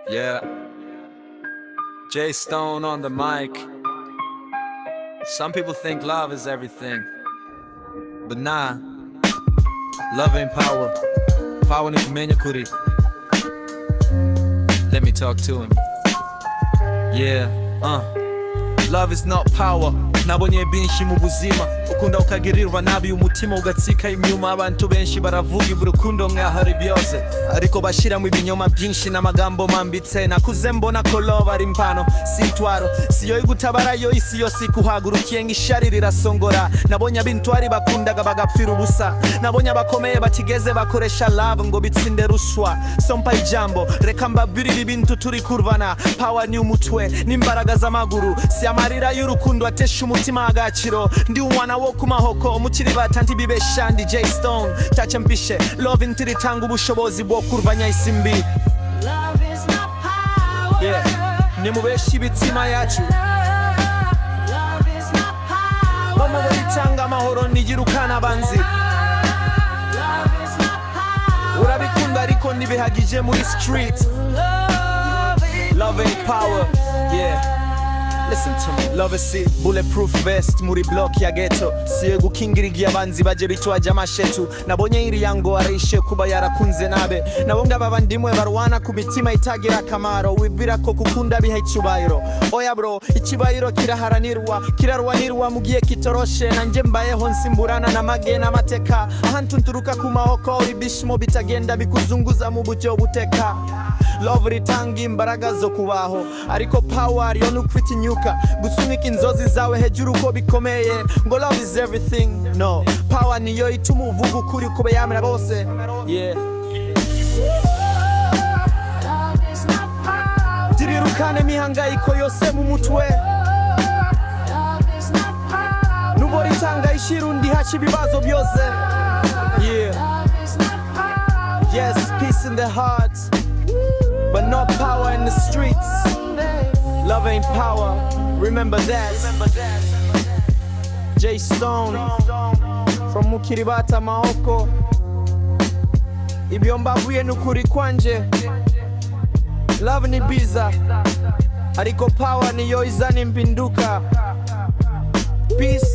Yeah, Jay Stone on the mic. Some people think love is everything, but nah, love ain't power. Power ni kumenya kuri. Let me talk to him. Yeah, love is not power. Nabonye benshi mu buzima ukunda ukagirirwa nabi umutima ugatsika imyuma. Abantu benshi baravuga urukundo nk'ahari byose, ariko bashira mu ibinyoma byinshi n'amagambo mambitse. Nakuze mbona ko love ari impano sitwaro, siyo igutabara yo isi yose ikuhagurukiye ng'ishari rirasongora. Nabonye abintwari bakundaga bagapfira ubusa, nabonye abakomeye batigeze bakoresha love ngo bitsinde ruswa. Sompa ijambo reka mbabwirire ibintu turi kurvana. Power ni umutwe n'imbaraga z'amaguru, si amarira y'urukundo atesha umutima agaciro. Ndi umwana wo kumahoko umukiri batanti bibesha. Ndi Jay Stone tache mpishe love intiri tanga ubushobozi bwo kurvanya isi mbi. Love is not power. Yeah, ni mubeshi ibitsima yacu. Love is not power. Mama witanga amahoro nigirukana abanzi. Love is not power. Urabikunda ariko ntibihagije muri street. Love ain't power. Yeah, listen to me. Love is it, bulletproof vest muri block ya ghetto. Siye gukingirigia abanzi baje bitwaje amashetu. Nabonye iri yango arishe kuba yarakunze nabe. Nabonga babandimwe barwana ku mitima itagira akamaro. Wibwira ko kukunda biha icyubahiro. Oya bro, icyubahiro kirarwanirwa mu gihe kitoroshe. Nanje mbayeho nsimburana n'amage n'amateka. Ahantu nturuka ku mahoko ibishimo bitagenda bikuzunguza mu buryo buteka. Love ritanga imbaraga zo kubaho, ariko power yo nukufita inyuka gusunika inzozi zawe hejuru uko bikomeye. Ngo love is everything, no, power niyo ituma uvuga ukuri kube yamera bose. Yeah, Love is not power. tirirukane mihangayiko yose mu mutwe. Love is not power. Nubo ritanga ishirundi haca ibibazo byose. Yeah, Love is not power. yes, peace in the heart, but not power in the streets. Love ain't power, remember that. Jay Stone from Mukiribata Maoko. Ibyo mbavuye n'ukuri kwanje. Love ni biza, ariko power niyo izana impinduka. Peace